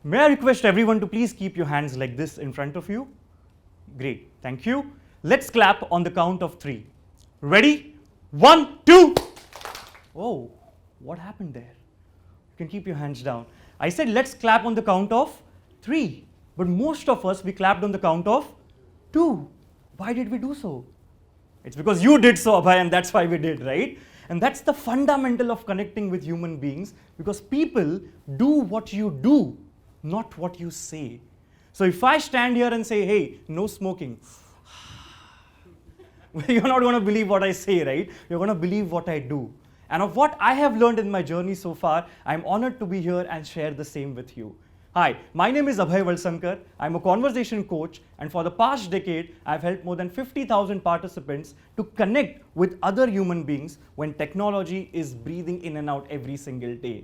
May I request everyone to please keep your hands like this in front of you? Great, thank you. Let's clap on the count of 3. Ready? 1, 2. Oh, what happened there? You can keep your hands down. I said let's clap on the count of 3. But most of us, we clapped on the count of 2. Why did we do so? It's because you did so, Abhay, and that's why we did, right? And that's the fundamental of connecting with human beings, because people do what you do, not what you say. So if I stand here and say, hey, no smoking, you're not going to believe what I say, right? You're going to believe what I do. And of what I have learned in my journey so far, I'm honored to be here and share the same with you. Hi, my name is Abhay Valsangkar. I'm a conversation coach, and for the past decade, I've helped more than 50,000 participants to connect with other human beings when technology is breathing in and out every single day.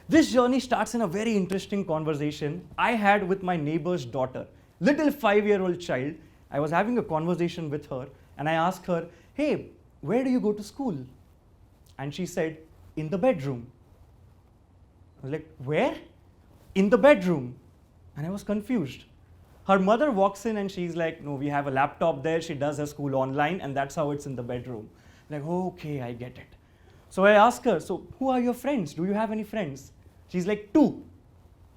This journey starts in a very interesting conversation I had with my neighbor's daughter, little 5-year-old child. I was having a conversation with her, and I asked her, hey, where do you go to school? And she said, in the bedroom. I was like, where? In the bedroom. And I was confused. Her mother walks in and she's like, no, we have a laptop there. She does her school online, and that's how it's in the bedroom. I'm like, oh, okay, I get it. So I ask her, so who are your friends? Do you have any friends? She's like, 2.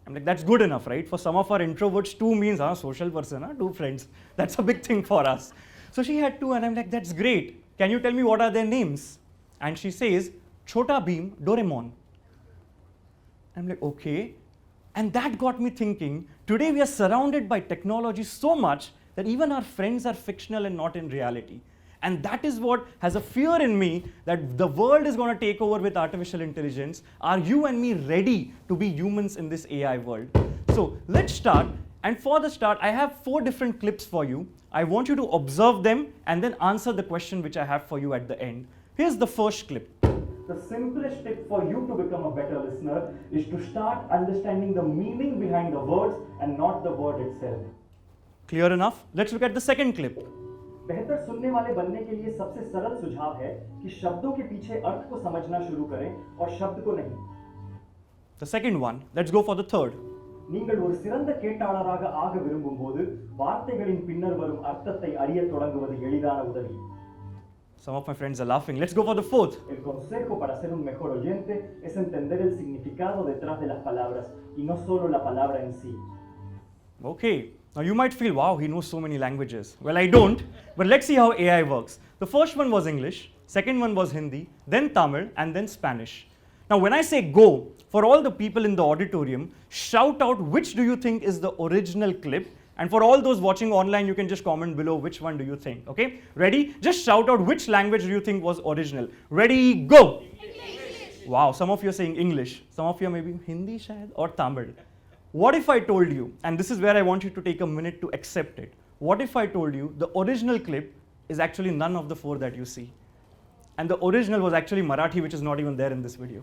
I'm like, that's good enough, right? For some of our introverts, 2 means social person, 2 friends. That's a big thing for us. So she had 2, and I'm like, that's great. Can you tell me what are their names? And she says, Chota Bheem, Doraemon. I'm like, okay. And that got me thinking, today we are surrounded by technology so much that even our friends are fictional and not in reality. And that is what has a fear in me that the world is going to take over with artificial intelligence. Are you and me ready to be humans in this AI world? So let's start. And for the start, I have 4 different clips for you. I want you to observe them and then answer the question which I have for you at the end. Here's the first clip. The simplest tip for you to become a better listener is to start understanding the meaning behind the words and not the word itself. Clear enough? Let's look at the second clip. बेहतर सुनने वाले बनने के लिए सबसे सरल सुझाव है कि शब्दों के पीछे अर्थ को समझना शुरू करें और शब्द को नहीं. The second one. Let's go for the third. நீங்கள் ஒரு சிறந்த கேட்டாளராக ஆக விரும்பும்போது வார்த்தைகளின் பின்னர் வரும் அர்த்தத்தை அறியத் தொடங்குவது எளிதான உதவி. Some of my friends are laughing. Let's go for the fourth. El consejo para ser un mejor oyente es entender el significado detrás de las palabras y no solo la palabra en sí. Okay. Now you might feel, wow, he knows so many languages. Well, I don't, but let's see how AI works. The first one was English, second one was Hindi, then Tamil, and then Spanish. Now when I say go, for all the people in the auditorium, shout out which do you think is the original clip. And for all those watching online, you can just comment below which one do you think, okay? Ready? Just shout out which language do you think was original. Ready, go! English. Wow, some of you are saying English. Some of you are maybe Hindi shayad or Tamil. What if I told you, and this is where I want you to take a minute to accept it. What if I told you the original clip is actually none of the 4 that you see? And the original was actually Marathi, which is not even there in this video.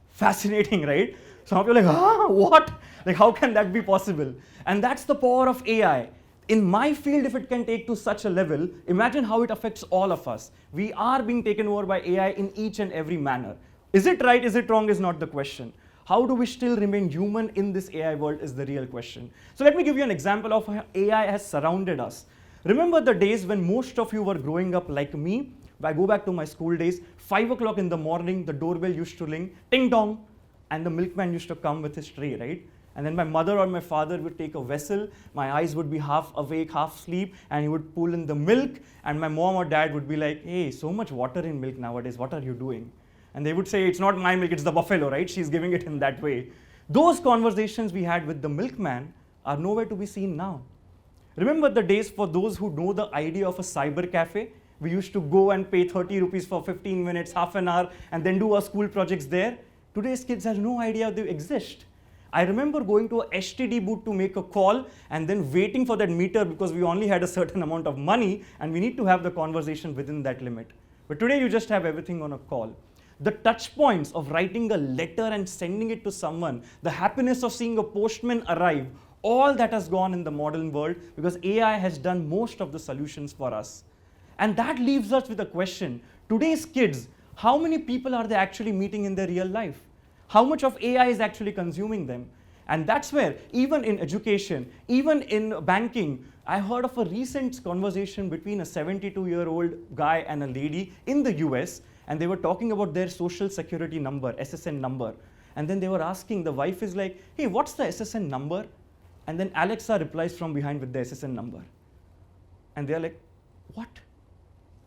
Fascinating, right? Some of you are like, what? Like, how can that be possible? And that's the power of AI. In my field, if it can take to such a level, imagine how it affects all of us. We are being taken over by AI in each and every manner. Is it right, is it wrong is not the question. How do we still remain human in this AI world is the real question. So let me give you an example of how AI has surrounded us. Remember the days when most of you were growing up like me? If I go back to my school days, 5 o'clock in the morning, the doorbell used to ring, ting dong, and the milkman used to come with his tray, right? And then my mother or my father would take a vessel, my eyes would be half awake, half asleep, and he would pull in the milk, and my mom or dad would be like, hey, so much water in milk nowadays, what are you doing? And they would say, it's not my milk, it's the buffalo, right? She's giving it in that way. Those conversations we had with the milkman are nowhere to be seen now. Remember the days for those who know the idea of a cyber cafe? We used to go and pay 30 rupees for 15 minutes, half an hour, and then do our school projects there. Today's kids have no idea they exist. I remember going to a STD booth to make a call and then waiting for that meter because we only had a certain amount of money and we need to have the conversation within that limit. But today you just have everything on a call. The touch points of writing a letter and sending it to someone, the happiness of seeing a postman arrive, all that has gone in the modern world because AI has done most of the solutions for us. And that leaves us with a question. Today's kids, how many people are they actually meeting in their real life? How much of AI is actually consuming them? And that's where, even in education, even in banking, I heard of a recent conversation between a 72-year-old guy and a lady in the US, and they were talking about their social security number, SSN number. And then they were asking, the wife is like, hey, what's the SSN number? And then Alexa replies from behind with the SSN number. And they're like, what?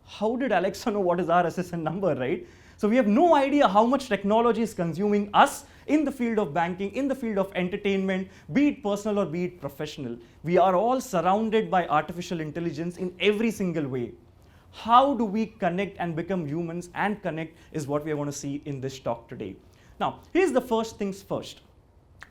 How did Alexa know what is our SSN number, right? So we have no idea how much technology is consuming us in the field of banking, in the field of entertainment, be it personal or be it professional. We are all surrounded by artificial intelligence in every single way. How do we connect and become humans and connect is what we are going to see in this talk today. Now, here's the first things first.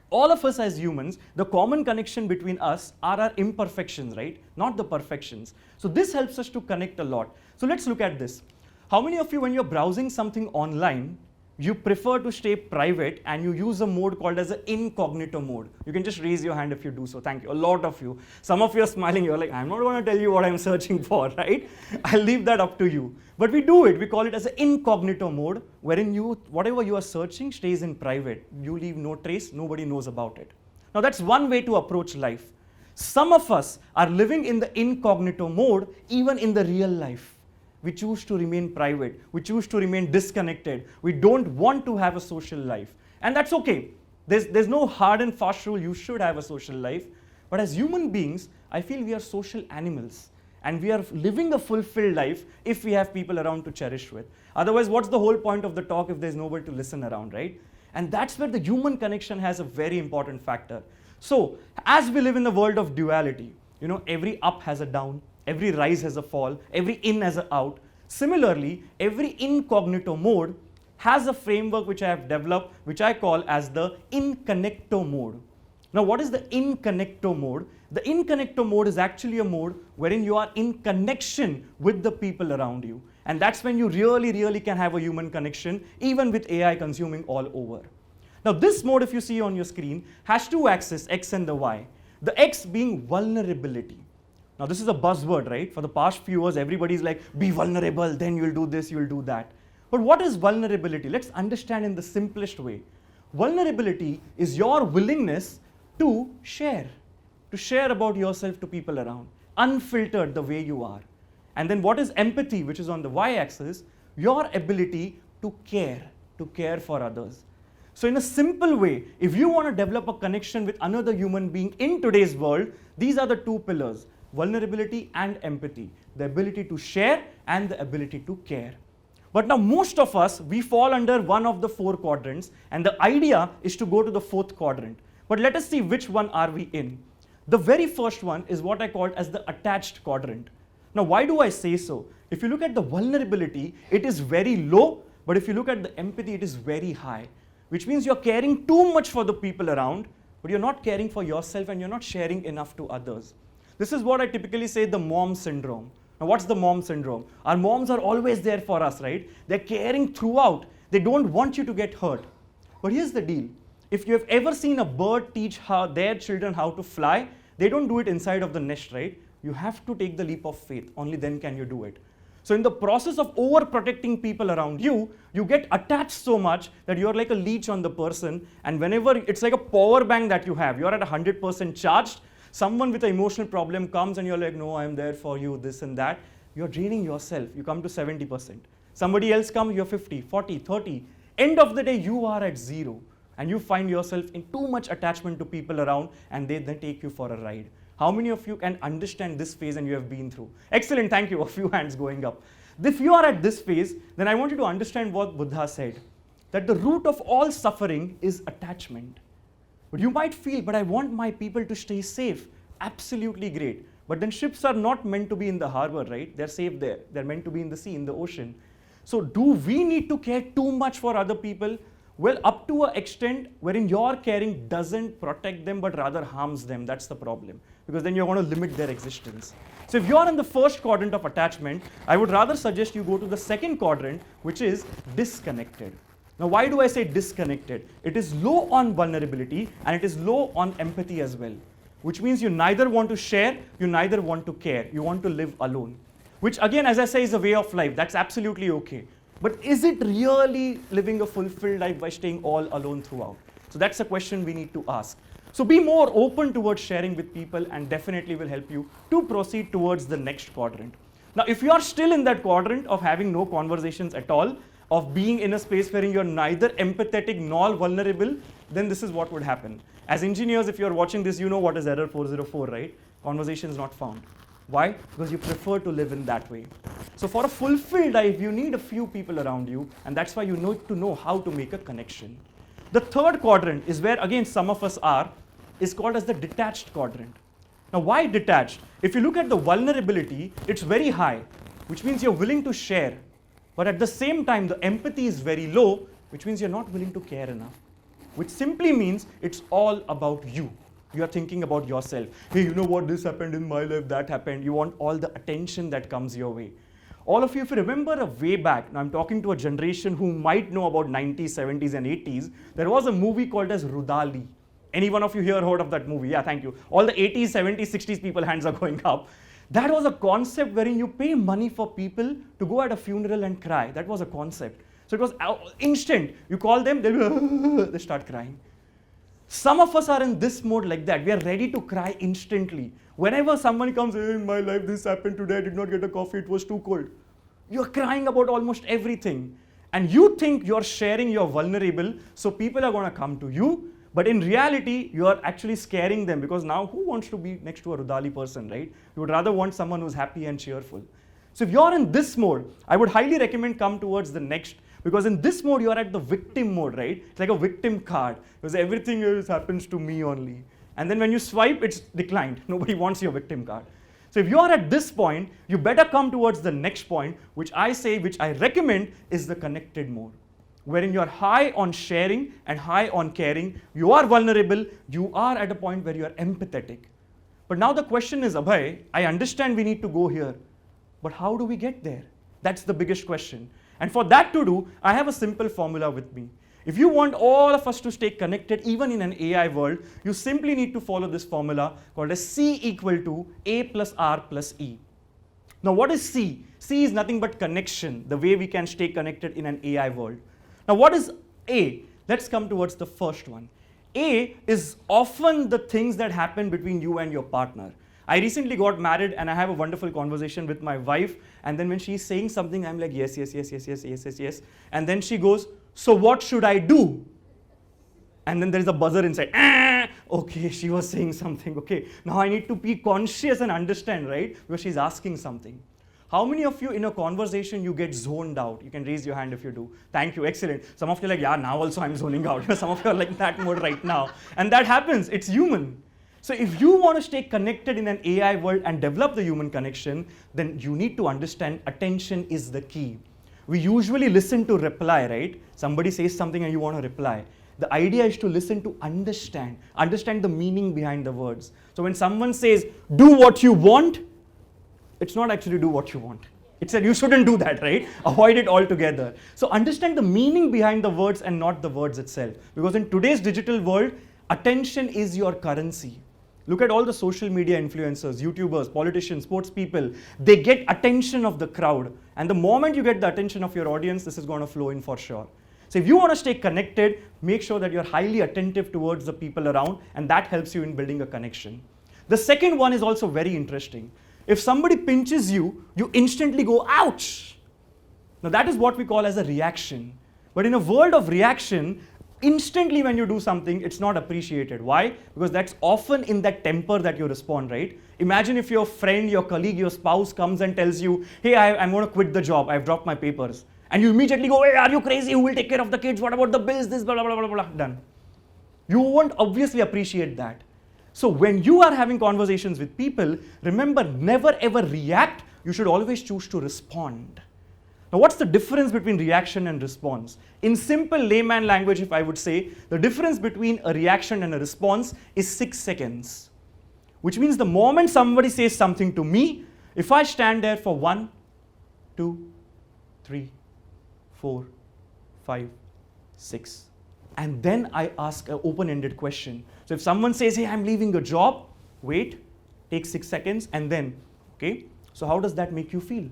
All of us as humans, the common connection between us are our imperfections, right? Not the perfections. So this helps us to connect a lot. So let's look at this. How many of you, when you're browsing something online, you prefer to stay private and you use a mode called as an incognito mode? You can just raise your hand if you do so. Thank you. A lot of you. Some of you are smiling. You're like, I'm not going to tell you what I'm searching for, right? I'll leave that up to you. But we do it. We call it as an incognito mode, wherein whatever you are searching stays in private. You leave no trace. Nobody knows about it. Now, that's one way to approach life. Some of us are living in the incognito mode even in the real life. We choose to remain private. We choose to remain disconnected. We don't want to have a social life. And that's okay. There's no hard and fast rule you should have a social life. But as human beings, I feel we are social animals. And we are living a fulfilled life if we have people around to cherish with. Otherwise, what's the whole point of the talk if there's nobody to listen around, right? And that's where the human connection has a very important factor. So, as we live in the world of duality, every up has a down. Every rise has a fall, every in has a out. Similarly, every incognito mode has a framework which I have developed, which I call as the inconnecto mode. Now, what is the inconnecto mode? The inconnecto mode is actually a mode wherein you are in connection with the people around you. And that's when you really can have a human connection, even with AI consuming all over. Now, this mode, if you see on your screen, has two axes, X and the Y. The X being vulnerability. Now, this is a buzzword, right? For the past few years, everybody's like, be vulnerable, then you'll do this, you'll do that. But what is vulnerability? Let's understand in the simplest way. Vulnerability is your willingness to share about yourself to people around, unfiltered the way you are. And then what is empathy, which is on the y-axis? Your ability to care for others. So in a simple way, if you want to develop a connection with another human being in today's world, these are the two pillars. Vulnerability and empathy, the ability to share and the ability to care. But now most of us, we fall under one of the four quadrants, and the idea is to go to the fourth quadrant. But let us see which one are we in. The very first one is what I called as the attached quadrant. Now why do I say so? If you look at the vulnerability, it is very low, but if you look at the empathy, it is very high, which means you're caring too much for the people around, but you're not caring for yourself and you're not sharing enough to others. This is what I typically say the mom syndrome. Now, what's the mom syndrome? Our moms are always there for us, right? They're caring throughout. They don't want you to get hurt. But here's the deal. If you have ever seen a bird teach their children how to fly, they don't do it inside of the nest, right? You have to take the leap of faith. Only then can you do it. So in the process of overprotecting people around you, you get attached so much that you're like a leech on the person. And whenever it's like a power bank that you have, you're at 100% charged. Someone with an emotional problem comes and you're like, no, I'm there for you, this and that. You're draining yourself. You come to 70%. Somebody else comes, you're 50, 40, 30. End of the day, you are at zero. And you find yourself in too much attachment to people around and they then take you for a ride. How many of you can understand this phase and you have been through? Excellent, thank you. A few hands going up. If you are at this phase, then I want you to understand what Buddha said. That the root of all suffering is attachment. But you might feel, but I want my people to stay safe. Absolutely great. But then ships are not meant to be in the harbor, right? They're safe there. They're meant to be in the sea, in the ocean. So do we need to care too much for other people? Well, up to an extent wherein your caring doesn't protect them, but rather harms them. That's the problem. Because then you're going to limit their existence. So if you're in the first quadrant of attachment, I would rather suggest you go to the second quadrant, which is disconnected. Now, why do I say disconnected? It is low on vulnerability and it is low on empathy as well, which means you neither want to share, you neither want to care. You want to live alone, which again, as I say, is a way of life. That's absolutely okay. But is it really living a fulfilled life by staying all alone throughout? So that's a question we need to ask. So be more open towards sharing with people and definitely will help you to proceed towards the next quadrant. Now, if you are still in that quadrant of having no conversations at all, of being in a space wherein you're neither empathetic nor vulnerable, then this is what would happen. As engineers, if you're watching this, you know what is error 404, right? Conversations not found. Why? Because you prefer to live in that way. So for a fulfilled life, you need a few people around you, and that's why you need to know how to make a connection. The third quadrant is where, again, some of us are, is called as the detached quadrant. Now, why detached? If you look at the vulnerability, it's very high, which means you're willing to share. But at the same time, the empathy is very low, which means you're not willing to care enough. Which simply means it's all about you. You are thinking about yourself. Hey, you know what, this happened in my life, that happened. You want all the attention that comes your way. All of you, if you remember a way back, now I'm talking to a generation who might know about 90s, 70s and 80s, there was a movie called as Rudali. Any one of you here heard of that movie? Yeah, thank you. All the 80s, 70s, 60s people, hands are going up. That was a concept wherein you pay money for people to go at a funeral and cry. That was a concept. So it was instant. You call them, they start crying. Some of us are in this mode like that. We are ready to cry instantly. Whenever someone comes, hey, in my life this happened today, I did not get a coffee, it was too cold. You're crying about almost everything. And you think you're sharing, you're vulnerable, so people are going to come to you. But in reality, you are actually scaring them, because now who wants to be next to a Rudali person, right? You would rather want someone who's happy and cheerful. So if you're in this mode, I would highly recommend come towards the next, because in this mode, you're at the victim mode, right? It's like a victim card, because everything else happens to me only. And then when you swipe, it's declined. Nobody wants your victim card. So if you are at this point, you better come towards the next point, which I recommend is the connected mode, wherein you're high on sharing and high on caring. You are vulnerable. You are at a point where you are empathetic. But now the question is, Abhay, I understand we need to go here, but how do we get there? That's the biggest question. And for that to do, I have a simple formula with me. If you want all of us to stay connected, even in an AI world, you simply need to follow this formula called as C equal to A plus R plus E. Now, what is C? C is nothing but connection, the way we can stay connected in an AI world. Now, what is A? Let's come towards the first one. A is often the things that happen between you and your partner. I recently got married and I have a wonderful conversation with my wife, and then when she's saying something, I'm like, yes, yes, yes, yes, yes, yes, yes, yes. And then she goes, so what should I do? And then there's a buzzer inside. Okay, she was saying something. Okay, now I need to be conscious and understand, right? Because she's asking something. How many of you in a conversation you get zoned out? You can raise your hand if you do. Thank you, excellent. Some of you are like, yeah, now also I'm zoning out. Some of you are like that mode right now. And that happens, it's human. So if you want to stay connected in an AI world and develop the human connection, then you need to understand attention is the key. We usually listen to reply, right? Somebody says something and you want to reply. The idea is to listen to understand the meaning behind the words. So when someone says, do what you want, it's not actually do what you want. It said you shouldn't do that, right? Avoid it altogether. So understand the meaning behind the words and not the words itself. Because in today's digital world, attention is your currency. Look at all the social media influencers, YouTubers, politicians, sports people. They get attention of the crowd. And the moment you get the attention of your audience, this is going to flow in for sure. So if you want to stay connected, make sure that you're highly attentive towards the people around, and that helps you in building a connection. The second one is also very interesting. If somebody pinches you, you instantly go, ouch. Now that is what we call as a reaction. But in a world of reaction, instantly when you do something, it's not appreciated. Why? Because that's often in that temper that you respond, right? Imagine if your friend, your colleague, your spouse comes and tells you, hey, I'm going to quit the job. I've dropped my papers. And you immediately go, hey, are you crazy? Who will take care of the kids? What about the bills? This, blah, blah, blah, blah, blah. Done. You won't obviously appreciate that. So when you are having conversations with people, remember, never ever react. You should always choose to respond. Now, what's the difference between reaction and response? In simple layman language, if I would say, the difference between a reaction and a response is 6 seconds. Which means the moment somebody says something to me, if I stand there for 1, 2, 3, 4, 5, 6, and then I ask an open-ended question. So if someone says, hey, I'm leaving a job, wait, take 6 seconds, and then, okay, so how does that make you feel?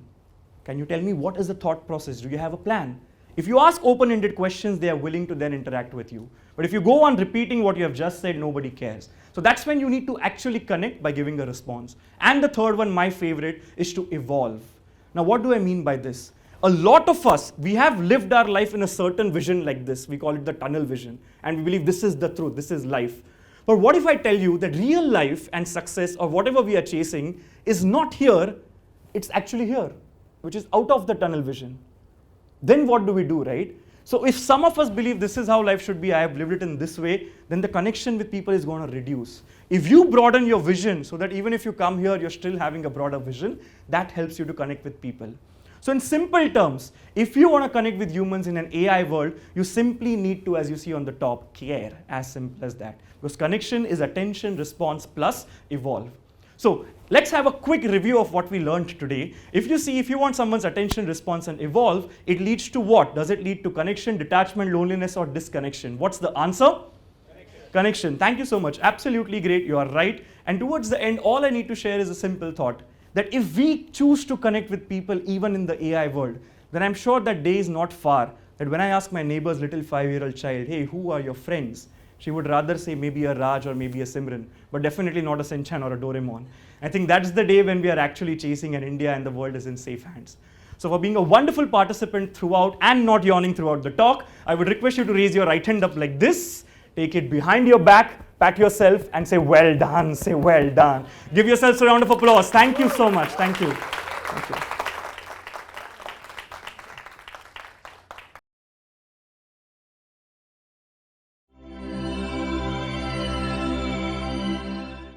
Can you tell me what is the thought process? Do you have a plan? If you ask open-ended questions, they are willing to then interact with you. But if you go on repeating what you have just said, nobody cares. So that's when you need to actually connect by giving a response. And the third one, my favorite, is to evolve. Now, what do I mean by this? A lot of us, we have lived our life in a certain vision like this. We call it the tunnel vision. And we believe this is the truth, this is life. But what if I tell you that real life and success or whatever we are chasing is not here, it's actually here, which is out of the tunnel vision. Then what do we do, right? So if some of us believe this is how life should be, I have lived it in this way, then the connection with people is going to reduce. If you broaden your vision so that even if you come here, you're still having a broader vision, that helps you to connect with people. So in simple terms, if you want to connect with humans in an AI world, you simply need to, as you see on the top, care, as simple as that. Because connection is attention, response, plus evolve. So let's have a quick review of what we learned today. If you want someone's attention, response, and evolve, it leads to what? Does it lead to connection, detachment, loneliness, or disconnection? What's the answer? Connection. Thank you so much. Absolutely great. You are right. And towards the end, all I need to share is a simple thought that if we choose to connect with people even in the AI world, then I'm sure that day is not far that when I ask my neighbor's little 5-year-old child, hey, who are your friends? She would rather say maybe a Raj or maybe a Simran, but definitely not a Senchan or a Doraemon. I think that's the day when we are actually chasing and India and the world is in safe hands. So for being a wonderful participant throughout and not yawning throughout the talk, I would request you to raise your right hand up like this, take it behind your back, pat yourself and say, well done, say well done. Give yourselves a round of applause. Thank you so much. Thank you. Thank you.